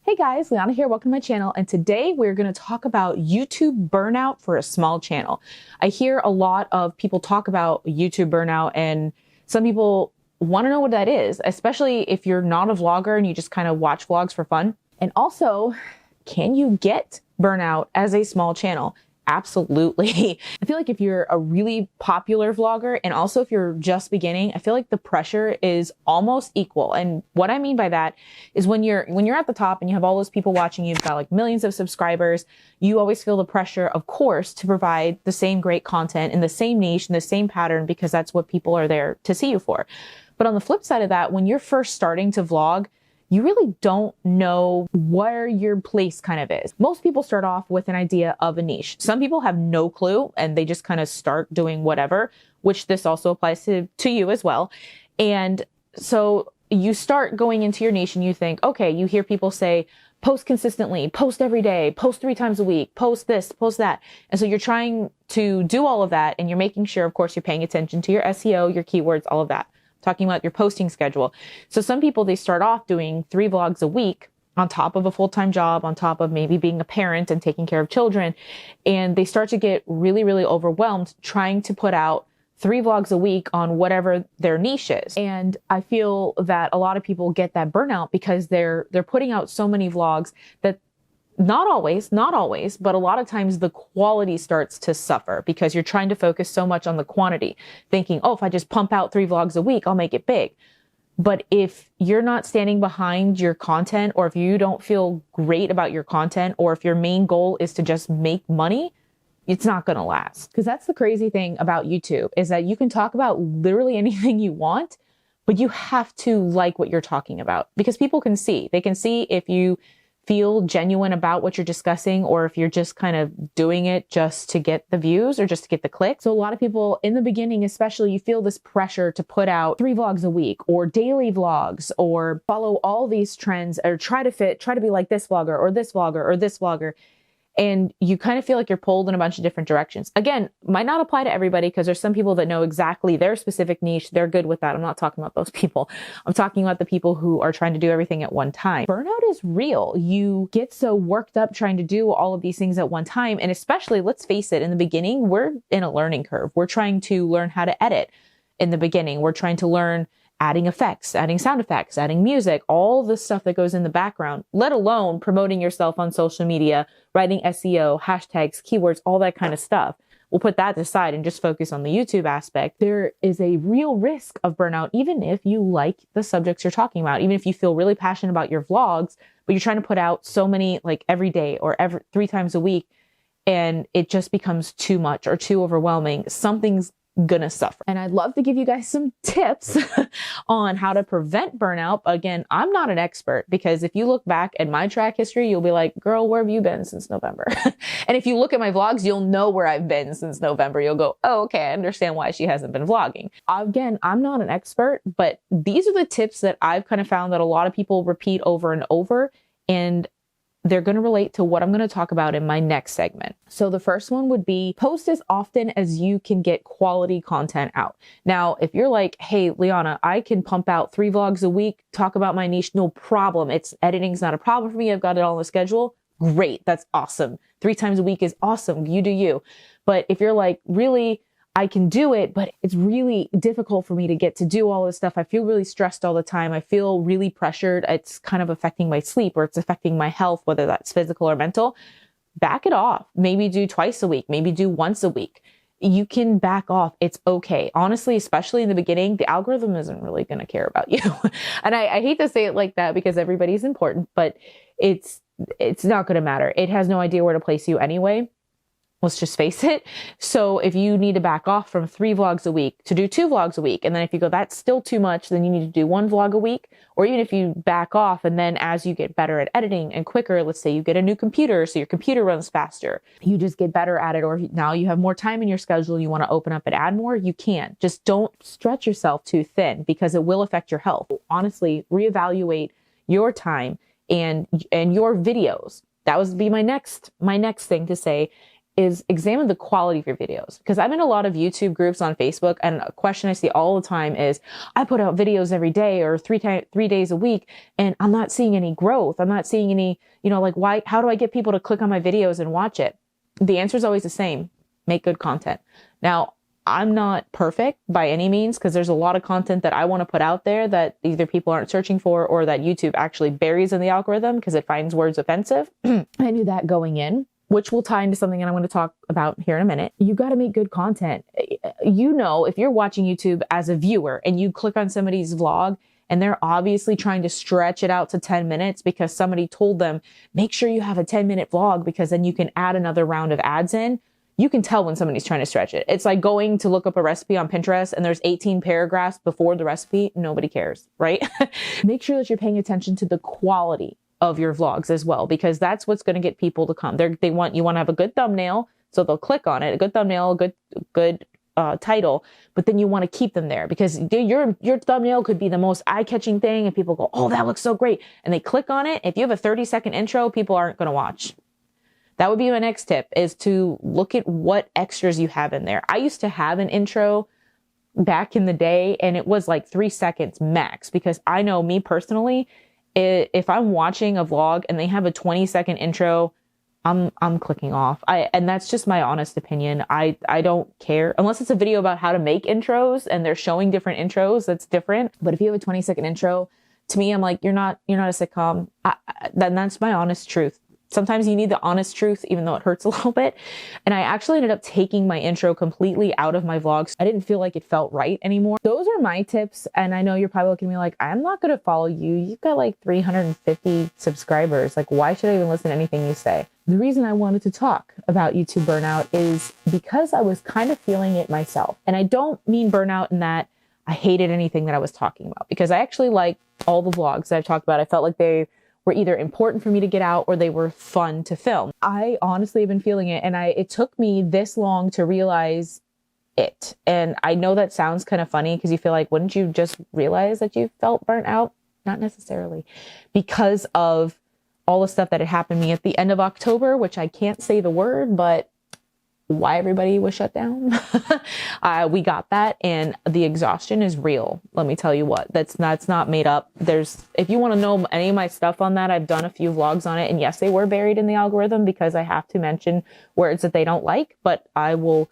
Hey guys, LeAnna here. Welcome to my channel. And today we're going to talk about YouTube burnout for a small channel. I hear a lot of people talk about YouTube burnout, and some people want to know what that is, especially if you're not a vlogger and you just kind of watch vlogs for fun. And also, can you get burnout as a small channel? Absolutely. I feel like if you're a really popular vlogger and also if you're just beginning, I feel like the pressure is almost equal. And what I mean by that is when you're at the top and you have all those people watching, you've got like millions of subscribers, you always feel the pressure, of course, to provide the same great content in the same niche, in the same pattern, because that's what people are there to see you for. But on the flip side of that, when you're first starting to vlog, you really don't know where your place kind of is. Most people start off with an idea of a niche. Some people have no clue and they just kind of start doing whatever, which this also applies to you as well. And so you start going into your niche and you think, okay, you hear people say, post consistently, post every day, post 3 times a week, post this, post that. And so you're trying to do all of that and you're making sure, of course, you're paying attention to your SEO, your keywords, all of that. Talking about your posting schedule. So some people, they start off doing 3 vlogs a week on top of a full-time job, on top of maybe being a parent and taking care of children. And they start to get really, really overwhelmed trying to put out 3 vlogs a week on whatever their niche is. And I feel that a lot of people get that burnout because they're putting out so many vlogs that not always, but a lot of times the quality starts to suffer because you're trying to focus so much on the quantity, thinking, oh, if I just pump out 3 vlogs a week, I'll make it big. But if you're not standing behind your content, or if you don't feel great about your content, or if your main goal is to just make money, it's not going to last. Because that's the crazy thing about YouTube, is that you can talk about literally anything you want, but you have to like what you're talking about, because people can see. They can see if you feel genuine about what you're discussing, or if you're just kind of doing it just to get the views or just to get the clicks. So a lot of people in the beginning, especially, you feel this pressure to put out 3 vlogs a week or daily vlogs or follow all these trends or try to be like this vlogger or this vlogger or this vlogger. And you kind of feel like you're pulled in a bunch of different directions. Again, might not apply to everybody, because there's some people that know exactly their specific niche. They're good with that. I'm not talking about those people. I'm talking about the people who are trying to do everything at one time. Burnout is real. You get so worked up trying to do all of these things at one time. And especially, let's face it, in the beginning, we're in a learning curve. We're trying to learn how to edit in the beginning. We're trying to learn adding effects, adding sound effects, adding music, all the stuff that goes in the background, let alone promoting yourself on social media, writing SEO, hashtags, keywords, all that kind of stuff. We'll put that aside and just focus on the YouTube aspect. There is a real risk of burnout, even if you like the subjects you're talking about, even if you feel really passionate about your vlogs, but you're trying to put out so many, like every day or 3 times a week, and it just becomes too much or too overwhelming. Something's gonna suffer. And I'd love to give you guys some tips on how to prevent burnout. Again, I'm not an expert, because if you look back at my track history, you'll be like, girl, where have you been since November? And if you look at my vlogs, you'll know where I've been since November. You'll go, oh, okay, I understand why she hasn't been vlogging. Again, I'm not an expert, but these are the tips that I've kind of found that a lot of people repeat over and over, and they're going to relate to what I'm going to talk about in my next segment. So the first one would be post as often as you can get quality content out. Now, if you're like, hey, LeAnna, I can pump out 3 vlogs a week, talk about my niche, no problem. Editing's not a problem for me. I've got it all on the schedule. Great. That's awesome. 3 times a week is awesome. You do you. But if you're like, really, I can do it, but it's really difficult for me to get to do all this stuff. I feel really stressed all the time. I feel really pressured. It's kind of affecting my sleep, or it's affecting my health, whether that's physical or mental. Back it off. Maybe do 2 a week, maybe do 1 a week. You can back off. It's okay. Honestly, especially in the beginning, the algorithm isn't really going to care about you. And I hate to say it like that, because everybody's important, but it's not going to matter. It has no idea where to place you anyway. Let's just face it. So if you need to back off from 3 vlogs a week to do 2 vlogs a week, and then if you go, that's still too much, then you need to do 1 vlog a week. Or even if you back off, and then as you get better at editing and quicker, let's say you get a new computer, so your computer runs faster, you just get better at it, or now you have more time in your schedule, you want to open up and add more, you can. Just don't stretch yourself too thin, because it will affect your health. Honestly, reevaluate your time and your videos. That would be my next thing to say. is examine the quality of your videos. Because I'm in a lot of YouTube groups on Facebook, and a question I see all the time is, I put out videos every day or 3 days a week, and I'm not seeing any growth. I'm not seeing any, like, why, how do I get people to click on my videos and watch it? The answer is always the same: make good content. Now, I'm not perfect by any means, because there's a lot of content that I want to put out there that either people aren't searching for or that YouTube actually buries in the algorithm because it finds words offensive. I knew that going in, which will tie into something that I'm going to talk about here in a minute. You got to make good content. If you're watching YouTube as a viewer and you click on somebody's vlog and they're obviously trying to stretch it out to 10 minutes because somebody told them, make sure you have a 10-minute vlog because then you can add another round of ads in. You can tell when somebody's trying to stretch it. It's like going to look up a recipe on Pinterest and there's 18 paragraphs before the recipe. Nobody cares, right? Make sure that you're paying attention to the quality of your vlogs as well, because that's what's going to get people to come. You want to have a good thumbnail, so they'll click on it. A good thumbnail, a good title, but then you want to keep them there because your thumbnail could be the most eye-catching thing, and people go, "Oh, that looks so great," and they click on it. If you have a 30-second intro, people aren't going to watch. That would be my next tip, is to look at what extras you have in there. I used to have an intro back in the day, and it was like 3 seconds max, because I know, me personally, if I'm watching a vlog and they have a 20-second intro, I'm clicking off. And that's just my honest opinion. I don't care unless it's a video about how to make intros and they're showing different intros. That's different. But if you have a 20-second intro, to me, I'm like, you're not a sitcom. Then that's my honest truth. Sometimes you need the honest truth, even though it hurts a little bit. And I actually ended up taking my intro completely out of my vlogs. I didn't feel like it felt right anymore. Those are my tips. And I know you're probably looking at me like, I'm not going to follow you. You've got like 350 subscribers. Like, why should I even listen to anything you say? The reason I wanted to talk about YouTube burnout is because I was kind of feeling it myself. And I don't mean burnout in that I hated anything that I was talking about, because I actually like all the vlogs that I've talked about. I felt like they were either important for me to get out or they were fun to film. I honestly have been feeling it, and it took me this long to realize it. And I know that sounds kind of funny because you feel like, wouldn't you just realize that you felt burnt out? Not necessarily, because of all the stuff that had happened to me at the end of October, which I can't say the word, but why everybody was shut down. We got that, and the exhaustion is real. Let me tell you what, that's not made up. If you want to know any of my stuff on that, I've done a few vlogs on it, and yes, they were buried in the algorithm because I have to mention words that they don't like, but I will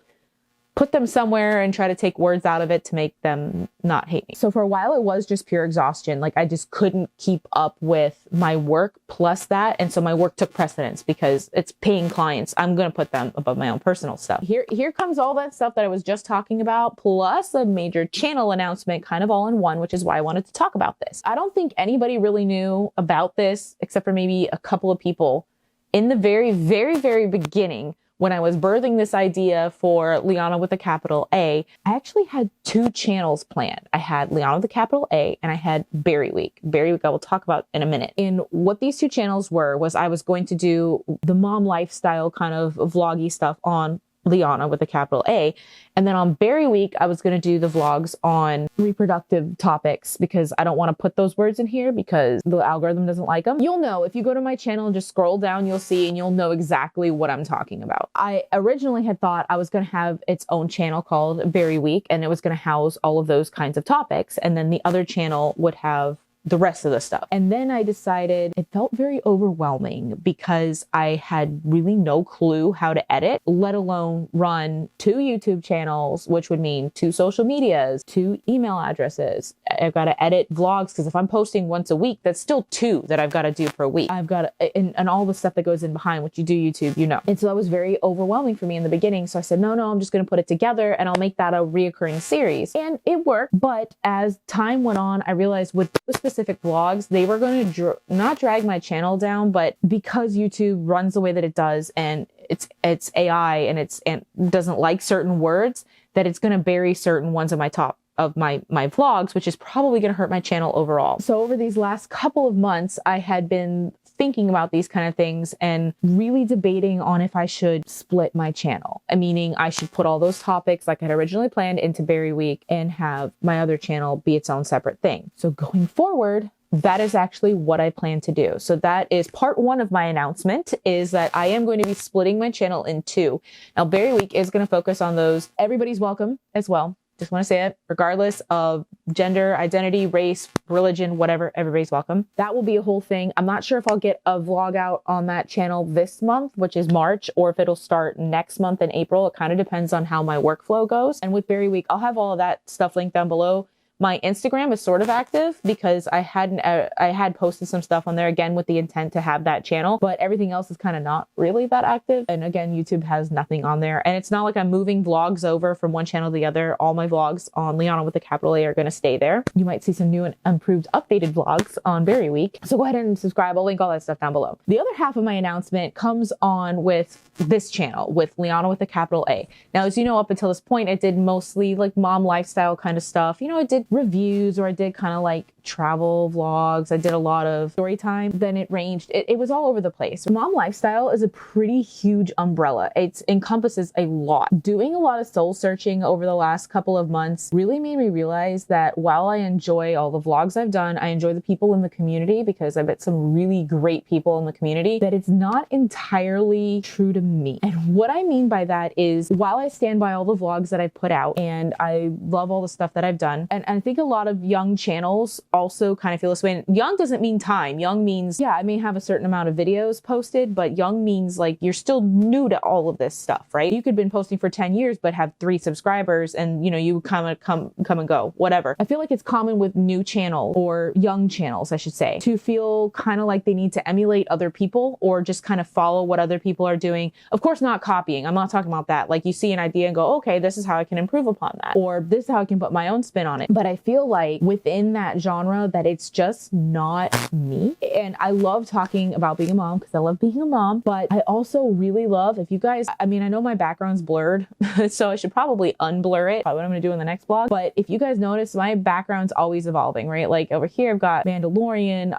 put them somewhere and try to take words out of it to make them not hate me. So for a while, it was just pure exhaustion. Like, I just couldn't keep up with my work plus that. And so my work took precedence because it's paying clients. I'm going to put them above my own personal stuff. Here comes all that stuff that I was just talking about, plus a major channel announcement, kind of all in one, which is why I wanted to talk about this. I don't think anybody really knew about this except for maybe a couple of people in the very, very, very beginning. When I was birthing this idea for LeAnna with a capital A, I actually had 2 channels planned. I had LeAnna with a capital A, and I had Berry Week. Berry Week I will talk about in a minute. And what these 2 channels was I was going to do the mom lifestyle kind of vloggy stuff on LeAnna with a capital A. And then on Berry Week, I was going to do the vlogs on reproductive topics, because I don't want to put those words in here because the algorithm doesn't like them. You'll know if you go to my channel and just scroll down, you'll see, and you'll know exactly what I'm talking about. I originally had thought I was going to have its own channel called Berry Week, and it was going to house all of those kinds of topics. And then the other channel would have the rest of the stuff. And then I decided it felt very overwhelming because I had really no clue how to edit, let alone run 2 YouTube channels, which would mean 2 social medias, 2 email addresses. I've got to edit vlogs, because if I'm posting once a week, that's still 2 that I've got to do per week. I've got and all the stuff that goes in behind what you do YouTube, you know. And so that was very overwhelming for me in the beginning. So I said, no, I'm just going to put it together and I'll make that a reoccurring series. And it worked. But as time went on, I realized with specific vlogs, they were going to not drag my channel down, but because YouTube runs the way that it does, and it's AI and it doesn't like certain words, that it's going to bury certain ones of my top of my vlogs, which is probably going to hurt my channel overall. So over these last couple of months, I had been thinking about these kind of things and really debating on if I should split my channel. Meaning I should put all those topics like I had originally planned into Berry Week and have my other channel be its own separate thing. So going forward, that is actually what I plan to do. So that is part one of my announcement, is that I am going to be splitting my channel in two. Now, Berry Week is going to focus on those. Everybody's welcome as well. Just want to say it, regardless of gender, identity, race, religion, whatever, everybody's welcome. That will be a whole thing. I'm not sure if I'll get a vlog out on that channel this month, which is March, or if it'll start next month in April. It kind of depends on how my workflow goes. And with Berry Week, I'll have all of that stuff linked down below. My Instagram is sort of active because I had posted some stuff on there, again with the intent to have that channel, but everything else is kind of not really that active. And again, YouTube has nothing on there. And it's not like I'm moving vlogs over from one channel to the other. All my vlogs on LeAnna with a capital A are going to stay there. You might see some new and improved updated vlogs on Berry Week. So go ahead and subscribe. I'll link all that stuff down below. The other half of my announcement comes on with this channel, with LeAnna with a capital A. Now, as you know, up until this point, I did mostly like mom lifestyle kind of stuff. You know, I did reviews, or I did kind of like travel vlogs. I did a lot of story time. Then it ranged. It was all over the place. Mom lifestyle is a pretty huge umbrella. It encompasses a lot. Doing a lot of soul searching over the last couple of months really made me realize that while I enjoy all the vlogs I've done, I enjoy the people in the community, because I met some really great people in the community, that it's not entirely true to me. And what I mean by that is, while I stand by all the vlogs that I've put out and I love all the stuff that I've done, and I think a lot of young channels also kind of feel this way. And young doesn't mean time. Young means, yeah, I may have a certain amount of videos posted, but young means like you're still new to all of this stuff, right? You could have been posting for 10 years, but have 3 subscribers, and you know, you come and go, whatever. I feel like it's common with new channels, or young channels, I should say, to feel kind of like they need to emulate other people, or just kind of follow what other people are doing. Of course, not copying. I'm not talking about that. Like, you see an idea and go, okay, this is how I can improve upon that, or this is how I can put my own spin on it. But I feel like within that genre that it's just not me. And I love talking about being a mom because I love being a mom, but I also really love, if you guys, I mean, I know my background's blurred, so I should probably unblur it, probably what I'm gonna do in the next vlog. But if you guys notice, my background's always evolving, right? Like over here, I've got Mandalorian,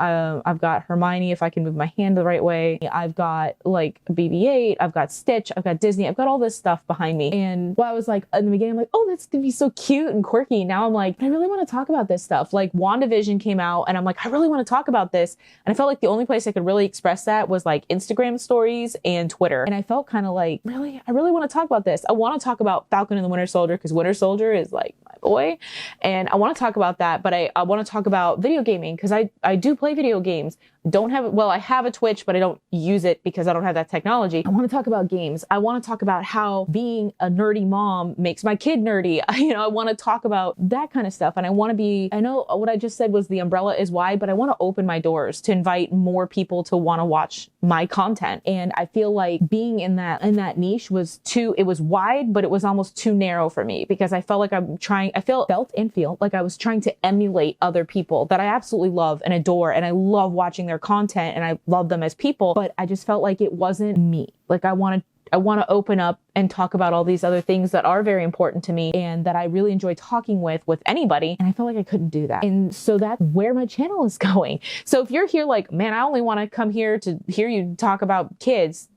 I've got Hermione, if I can move my hand the right way. I've got like BB-8, I've got Stitch, I've got Disney, I've got all this stuff behind me. And while I was like, in the beginning, I'm like, oh, that's gonna be so cute and quirky. Now I'm like, I really want to talk about this stuff. Like WandaVision came out and I'm like, I really want to talk about this. And I felt like the only place I could really express that was like Instagram stories and Twitter. And I felt kind of like, really, I really want to talk about this. I want to talk about Falcon and the Winter Soldier, because Winter Soldier is like my boy. And I want to talk about that, but I want to talk about video gaming, because I do play video games. Don't have, well, I have a Twitch, but I don't use it because I don't have that technology. I want to talk about games. I want to talk about how being a nerdy mom makes my kid nerdy. You know, I want to talk about that kind of stuff. And I want to be, I know what I just said was the umbrella is wide, but I want to open my doors to invite more people to want to watch my content. And I feel like being in that niche was too, it was wide, but it was almost too narrow for me, because I felt like I felt and feel like I was trying to emulate other people that I absolutely love and adore. And I love watching their content and I love them as people, but I just felt like it wasn't me. Like I want to open up and talk about all these other things that are very important to me and that I really enjoy talking with anybody. And I felt like I couldn't do that. And so that's where my channel is going. So if you're here like, man, I only want to come here to hear you talk about kids,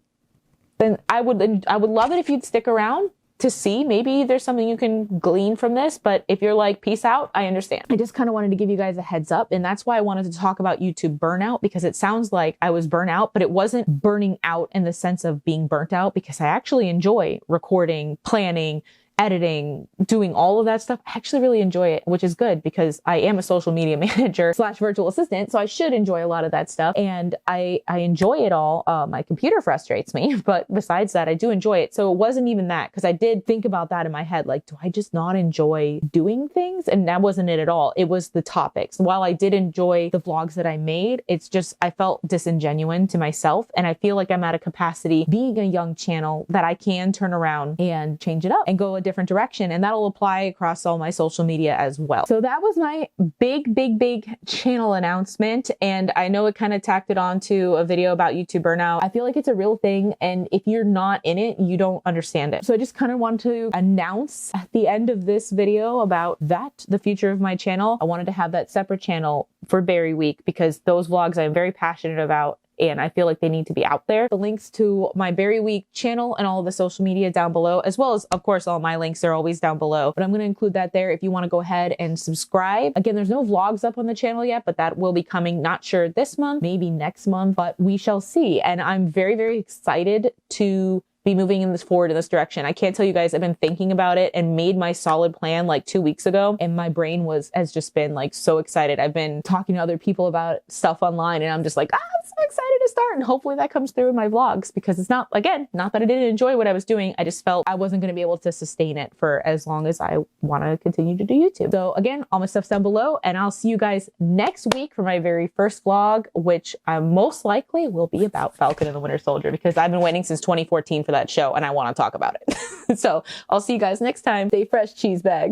then I would love it if you'd stick around to see, maybe there's something you can glean from this. But if you're like, peace out, I understand. I just kind of wanted to give you guys a heads up. And that's why I wanted to talk about YouTube burnout, because it sounds like I was burnt out, but it wasn't burning out in the sense of being burnt out, because I actually enjoy recording, planning, editing, doing all of that stuff. I actually really enjoy it, which is good because I am a social media manager / virtual assistant. So I should enjoy a lot of that stuff. And I enjoy it all. My computer frustrates me, but besides that, I do enjoy it. So it wasn't even that, because I did think about that in my head. Like, do I just not enjoy doing things? And that wasn't it at all. It was the topics. While I did enjoy the vlogs that I made, it's just, I felt disingenuine to myself. And I feel like I'm at a capacity being a young channel that I can turn around and change it up and go a different direction. And that'll apply across all my social media as well. So that was my big channel announcement. And I know it kind of tacked it on to a video about YouTube burnout. I feel like it's a real thing. And if you're not in it, you don't understand it. So I just kind of wanted to announce at the end of this video about that, the future of my channel. I wanted to have that separate channel for Berry Week because those vlogs I'm very passionate about. and I feel like they need to be out there. The links to my Berry Week channel and all of the social media down below, as well as, of course, all my links are always down below. But I'm going to include that there if you want to go ahead and subscribe. Again, there's no vlogs up on the channel yet, but that will be coming, not sure this month, maybe next month, but we shall see. And I'm very, very excited to be moving forward in this direction. I can't tell you guys, I've been thinking about it and made my solid plan like 2 weeks ago, and my brain has just been like so excited. I've been talking to other people about stuff online, and I'm just like, I'm so excited to start. And hopefully that comes through in my vlogs, because it's not, again, not that I didn't enjoy what I was doing. I just felt I wasn't going to be able to sustain it for as long as I want to continue to do YouTube. So again, all my stuff's down below, and I'll see you guys next week for my very first vlog, which most likely will be about Falcon and the Winter Soldier, because I've been waiting since 2014 for that show and I want to talk about it. So I'll see you guys next time. Stay fresh, cheese bag.